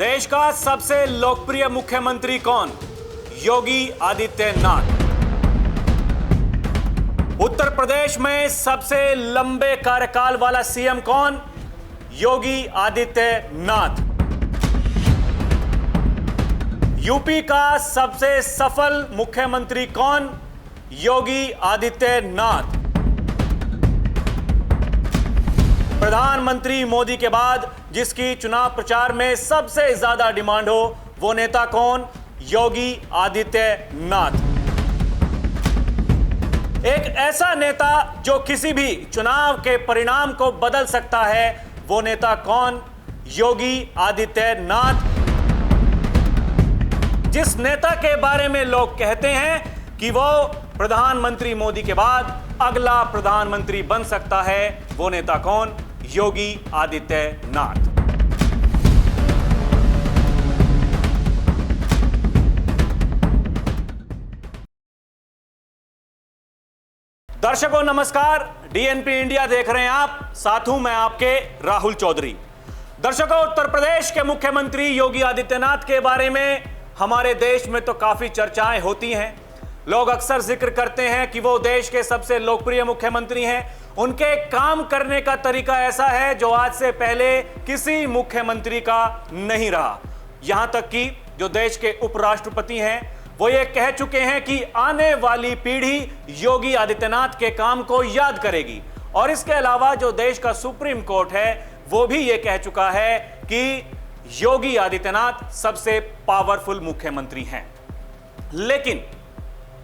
देश का सबसे लोकप्रिय मुख्यमंत्री कौन? योगी आदित्यनाथ। उत्तर प्रदेश में सबसे लंबे कार्यकाल वाला सीएम कौन? योगी आदित्यनाथ। यूपी का सबसे सफल मुख्यमंत्री कौन? योगी आदित्यनाथ। प्रधानमंत्री मोदी के बाद जिसकी चुनाव प्रचार में सबसे ज्यादा डिमांड हो वो नेता कौन? योगी आदित्यनाथ। एक ऐसा नेता जो किसी भी चुनाव के परिणाम को बदल सकता है, वो नेता कौन? योगी आदित्यनाथ। जिस नेता के बारे में लोग कहते हैं कि वो प्रधानमंत्री मोदी के बाद अगला प्रधानमंत्री बन सकता है, वो नेता कौन? योगी आदित्यनाथ। दर्शकों नमस्कार, डीएनपी इंडिया देख रहे हैं आप, साथ हूं मैं आपके राहुल चौधरी। दर्शकों, उत्तर प्रदेश के मुख्यमंत्री योगी आदित्यनाथ के बारे में हमारे देश में तो काफी चर्चाएं होती हैं। लोग अक्सर जिक्र करते हैं कि वो देश के सबसे लोकप्रिय मुख्यमंत्री हैं। उनके काम करने का तरीका ऐसा है जो आज से पहले किसी मुख्यमंत्री का नहीं रहा। यहां तक कि जो देश के उपराष्ट्रपति हैं वो ये कह चुके हैं कि आने वाली पीढ़ी योगी आदित्यनाथ के काम को याद करेगी। और इसके अलावा जो देश का सुप्रीम कोर्ट है वो भी ये कह चुका है कि योगी आदित्यनाथ सबसे पावरफुल मुख्यमंत्री हैं। लेकिन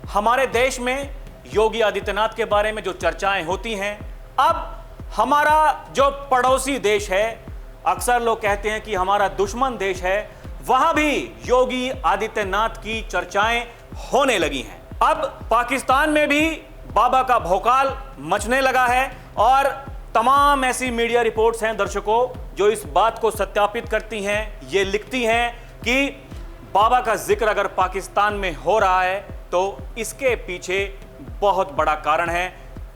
हमारे देश में योगी आदित्यनाथ के बारे में जो चर्चाएं होती हैं, अब हमारा जो पड़ोसी देश है, अक्सर लोग कहते हैं कि हमारा दुश्मन देश है, वहां भी योगी आदित्यनाथ की चर्चाएं होने लगी हैं। अब पाकिस्तान में भी बाबा का भौकाल मचने लगा है और तमाम ऐसी मीडिया रिपोर्ट्स हैं दर्शकों जो इस बात को सत्यापित करती हैं, ये लिखती हैं कि बाबा का जिक्र अगर पाकिस्तान में हो रहा है तो इसके पीछे बहुत बड़ा कारण है,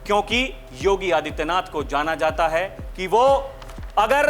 क्योंकि योगी आदित्यनाथ को जाना जाता है कि वो अगर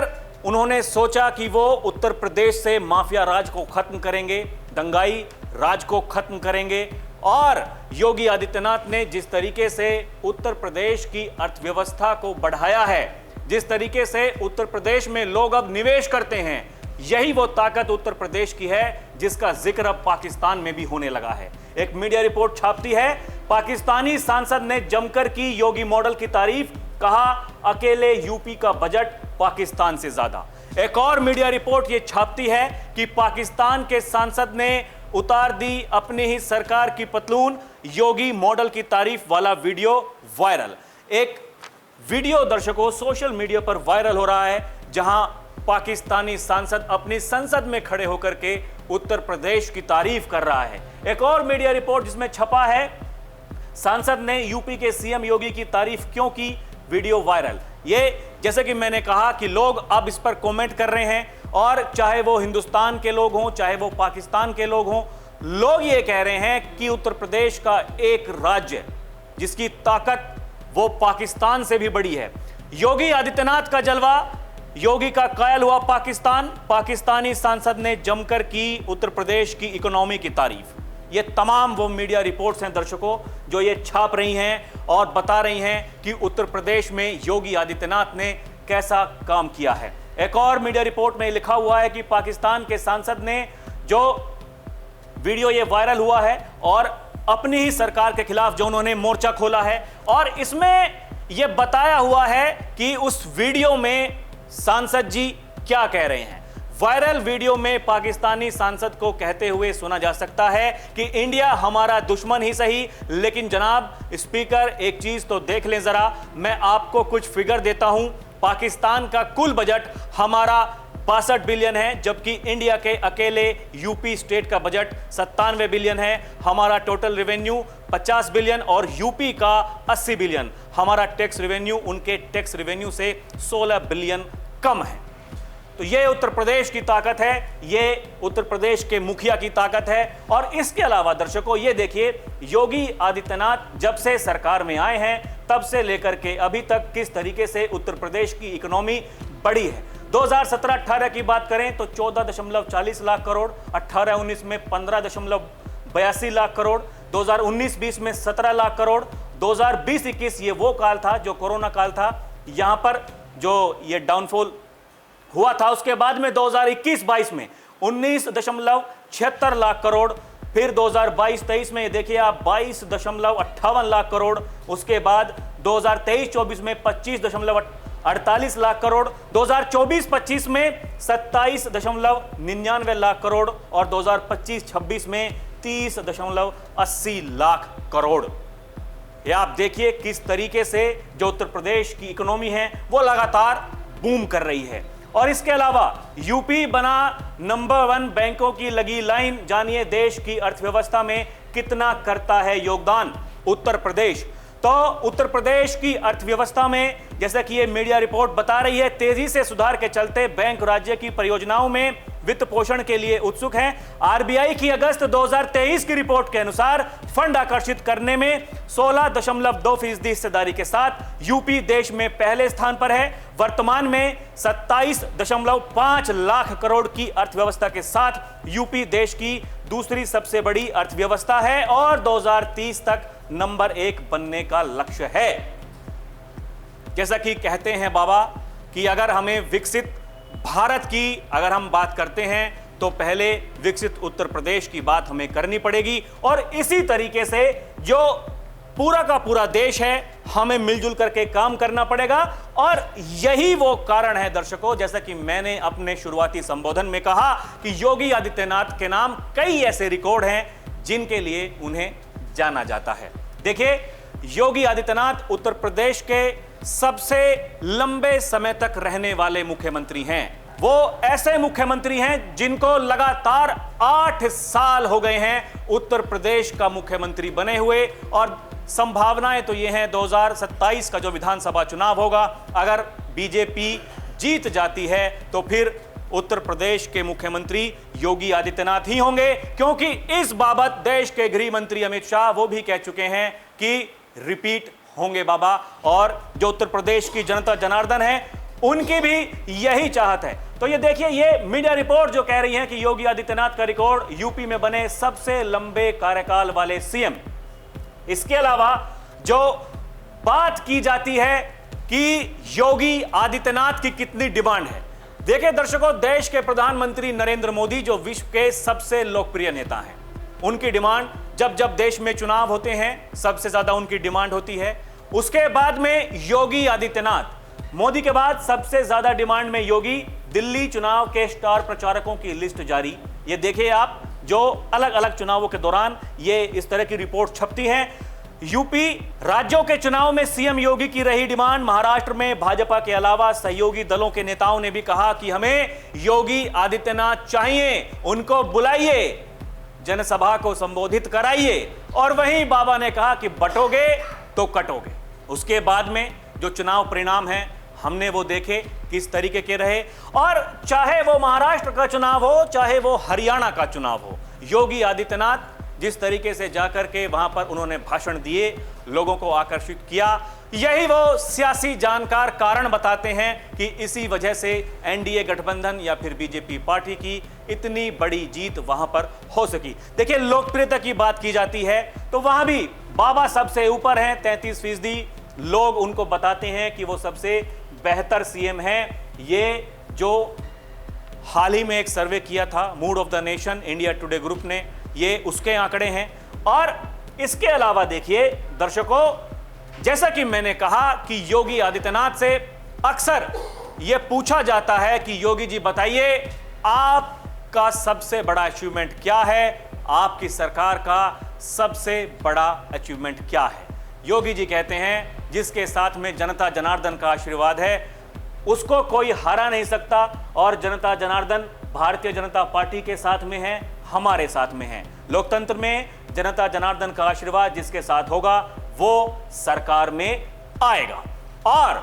उन्होंने सोचा कि वो उत्तर प्रदेश से माफिया राज को खत्म करेंगे, दंगाई राज को खत्म करेंगे, और योगी आदित्यनाथ ने जिस तरीके से उत्तर प्रदेश की अर्थव्यवस्था को बढ़ाया है, जिस तरीके से उत्तर प्रदेश में लोग अब निवेश करते हैं, यही वो ताकत उत्तर प्रदेश की है जिसका जिक्र अब पाकिस्तान में भी होने लगा है। एक मीडिया रिपोर्ट छापती है, पाकिस्तानी सांसद ने जमकर की योगी मॉडल की तारीफ, कहा अकेले यूपी का बजट पाकिस्तान से ज्यादा। एक और मीडिया रिपोर्ट ये छापती है कि पाकिस्तान के सांसद ने उतार दी अपनी ही सरकार की पतलून, योगी मॉडल की तारीफ वाला वीडियो वायरल। एक वीडियो दर्शकों सोशल मीडिया पर वायरल हो रहा है जहां पाकिस्तानी सांसद अपनी संसद में खड़े होकर के उत्तर प्रदेश की तारीफ कर रहा है। एक और मीडिया रिपोर्ट जिसमें छपा है, सांसद ने यूपी के सीएम योगी की तारीफ क्यों की, वीडियो वायरल। ये जैसे कि मैंने कहा कि लोग अब इस पर कमेंट कर रहे हैं, और चाहे वो हिंदुस्तान के लोग हों चाहे वो पाकिस्तान के लोग हों, लोग ये कह रहे हैं कि उत्तर प्रदेश का एक राज्य जिसकी ताकत वो पाकिस्तान से भी बड़ी है। योगी आदित्यनाथ का जलवा, योगी का कायल हुआ पाकिस्तान, पाकिस्तानी सांसद ने जमकर की उत्तर प्रदेश की इकोनॉमी की तारीफ। ये तमाम वो मीडिया रिपोर्ट्स हैं दर्शकों जो ये छाप रही हैं और बता रही हैं कि उत्तर प्रदेश में योगी आदित्यनाथ ने कैसा काम किया है। एक और मीडिया रिपोर्ट में लिखा हुआ है कि पाकिस्तान के सांसद ने जो वीडियो ये वायरल हुआ है और अपनी ही सरकार के खिलाफ जो उन्होंने मोर्चा खोला है, और इसमें यह बताया हुआ है कि उस वीडियो में सांसद जी क्या कह रहे हैं। वायरल वीडियो में पाकिस्तानी सांसद को कहते हुए सुना जा सकता है कि इंडिया हमारा दुश्मन ही सही, लेकिन जनाब स्पीकर एक चीज तो देख लें जरा, मैं आपको कुछ फिगर देता हूं। पाकिस्तान का कुल बजट हमारा 62 बिलियन है, जबकि इंडिया के अकेले यूपी स्टेट का बजट 97 बिलियन है। हमारा टोटल रेवेन्यू 50 बिलियन और यूपी का 80 बिलियन। हमारा टैक्स रेवेन्यू उनके टैक्स रेवेन्यू से 16 बिलियन कम है। तो ये उत्तर प्रदेश की ताकत है, ये उत्तर प्रदेश के मुखिया की ताकत है। और इसके अलावा दर्शकों ये देखिए, योगी आदित्यनाथ जब से सरकार में आए हैं तब से लेकर के अभी तक किस तरीके से उत्तर प्रदेश की इकोनॉमी बढ़ी है। 2017-18 की बात करें तो 14.40 लाख करोड़, 18-19 में 15.82 लाख करोड़, 2019-20 में 17 लाख करोड़, 2020-21 ये वो काल था जो कोरोना काल था, यहां पर जो ये डाउनफॉल हुआ था। उसके बाद में 2021-22 में 19.76 लाख करोड़, फिर 2022-23 में देखिए आप 22.58 लाख करोड़, उसके बाद 2023-24 में 25.48 लाख करोड़, 2024-25 में 27.99 लाख करोड़ और 2025-26 में 30.80 लाख करोड़। ये आप देखिए किस तरीके से जो उत्तर प्रदेश की इकोनॉमी है वो लगातार बूम कर रही है। और इसके अलावा यूपी बना नंबर 1 बैंकों की लगी लाइन। जानिए देश की अर्थव्यवस्था में कितना करता है योगदान उत्तर प्रदेश। तो उत्तर प्रदेश की अर्थव्यवस्था में जैसा कि ये मीडिया रिपोर्ट बता रही है, तेजी से सुधार के चलते बैंक राज्य की परियोजनाओं में वित्त पोषण के लिए उत्सुक हैं। आरबीआई की अगस्त 2023 की रिपोर्ट के अनुसार फंड आकर्षित करने में 16.2% हिस्सेदारी के साथ यूपी देश में पहले स्थान पर है। वर्तमान में 27.5 लाख करोड़ की अर्थव्यवस्था के साथ यूपी देश की दूसरी सबसे बड़ी अर्थव्यवस्था है और 2030 तक नंबर 1 बनने का लक्ष्य है। जैसा कि कहते हैं बाबा कि अगर हमें विकसित भारत की अगर हम बात करते हैं तो पहले विकसित उत्तर प्रदेश की बात हमें करनी पड़ेगी। और इसी तरीके से जो पूरा का पूरा देश है हमें मिलजुल करके काम करना पड़ेगा। और यही वो कारण है दर्शकों, जैसा कि मैंने अपने शुरुआती संबोधन में कहा कि योगी आदित्यनाथ के नाम कई ऐसे रिकॉर्ड हैं जिनके लिए उन्हें जाना जाता है। देखिए, योगी आदित्यनाथ उत्तर प्रदेश के सबसे लंबे समय तक रहने वाले मुख्यमंत्री हैं। वो ऐसे मुख्यमंत्री हैं जिनको लगातार 8 साल हो गए हैं उत्तर प्रदेश का मुख्यमंत्री बने हुए। और संभावनाएं तो ये हैं 2027 का जो विधानसभा चुनाव होगा, अगर बीजेपी जीत जाती है तो फिर उत्तर प्रदेश के मुख्यमंत्री योगी आदित्यनाथ ही होंगे, क्योंकि इस बाबत देश के गृह मंत्री अमित शाह वो भी कह चुके हैं कि रिपीट होंगे बाबा। और जो उत्तर प्रदेश की जनता जनार्दन है उनकी भी यही चाहत है। तो ये देखिए, ये मीडिया रिपोर्ट जो कह रही है कि योगी आदित्यनाथ का रिकॉर्ड यूपी में बने सबसे लंबे कार्यकाल वाले सीएम। इसके अलावा जो बात की जाती है कि योगी आदित्यनाथ की कितनी डिमांड है, देखिए दर्शकों, देश के प्रधानमंत्री नरेंद्र मोदी जो विश्व के सबसे लोकप्रिय नेता हैं, उनकी डिमांड जब जब देश में चुनाव होते हैं सबसे ज्यादा उनकी डिमांड होती है। उसके बाद में योगी आदित्यनाथ, मोदी के बाद सबसे ज्यादा डिमांड में योगी। दिल्ली चुनाव के स्टार प्रचारकों की लिस्ट जारी, ये देखिए आप, जो अलग अलग चुनावों के दौरान ये इस तरह की रिपोर्ट छपती हैं। यूपी राज्यों के चुनाव में सीएम योगी की रही डिमांड। महाराष्ट्र में भाजपा के अलावा सहयोगी दलों के नेताओं ने भी कहा कि हमें योगी आदित्यनाथ चाहिए, उनको बुलाइए, जनसभा को संबोधित कराइए। और वहीं बाबा ने कहा कि बटोगे तो कटोगे। उसके बाद में जो चुनाव परिणाम है हमने वो देखे किस तरीके के रहे। और चाहे वो महाराष्ट्र का चुनाव हो, चाहे वो हरियाणा का चुनाव हो, योगी आदित्यनाथ जिस तरीके से जाकर के वहां पर उन्होंने भाषण दिए, लोगों को आकर्षित किया, यही वो सियासी जानकार कारण बताते हैं कि इसी वजह से एनडीए गठबंधन या फिर बीजेपी पार्टी की इतनी बड़ी जीत वहां पर हो सकी। देखिए, लोकप्रियता की बात की जाती है तो वहां भी बाबा सबसे ऊपर हैं। 33% लोग उनको बताते हैं कि वो सबसे बेहतर सीएम हैं। ये जो हाल ही में एक सर्वे किया था mood off the nation India today group ने, ये उसके आंकड़े हैं। और इसके अलावा देखिए दर्शकों, जैसा कि मैंने कहा कि योगी आदित्यनाथ से अक्सर यह पूछा जाता है कि योगी जी बताइए आपका सबसे बड़ा अचीवमेंट क्या है, आपकी सरकार का सबसे बड़ा अचीवमेंट क्या है। योगी जी कहते हैं जिसके साथ में जनता जनार्दन का आशीर्वाद है उसको कोई हरा नहीं सकता। और जनता जनार्दन भारतीय जनता पार्टी के साथ में है, हमारे साथ में है। लोकतंत्र में जनता जनार्दन का आशीर्वाद जिसके साथ होगा वो सरकार में आएगा। और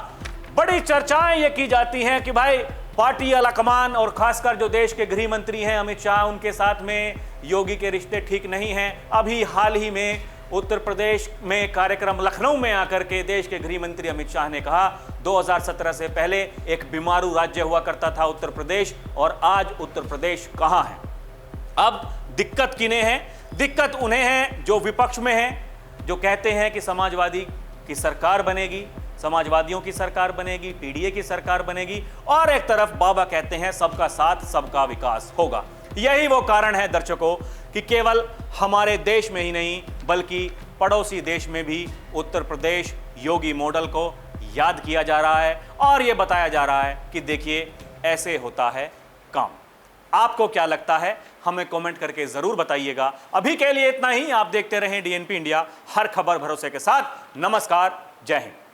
बड़ी चर्चाएं ये की जाती हैं कि भाई पार्टी आलाकमान और खासकर जो देश के गृह मंत्री हैं अमित शाह, उनके साथ में योगी के रिश्ते ठीक नहीं हैं। अभी हाल ही में उत्तर प्रदेश में कार्यक्रम लखनऊ में आकर के देश के गृह मंत्री अमित शाह ने कहा 2017 से पहले एक बीमारू राज्य हुआ करता था उत्तर प्रदेश, और आज उत्तर प्रदेश कहां है। अब दिक्कत किन्हें है? दिक्कत उन्हें है जो विपक्ष में हैं, जो कहते हैं कि समाजवादी की सरकार बनेगी, समाजवादियों की सरकार बनेगी, पीडीए की सरकार बनेगी, और एक तरफ बाबा कहते हैं सबका साथ सबका विकास होगा। यही वो कारण है दर्शकों कि केवल हमारे देश में ही नहीं बल्कि पड़ोसी देश में भी उत्तर प्रदेश योगी मॉडल को याद किया जा रहा है, और यह बताया जा रहा है कि देखिए ऐसे होता है काम। आपको क्या लगता है हमें कमेंट करके जरूर बताइएगा। अभी के लिए इतना ही। आप देखते रहें डीएनपी इंडिया, हर खबर भरोसे के साथ। नमस्कार, जय हिंद।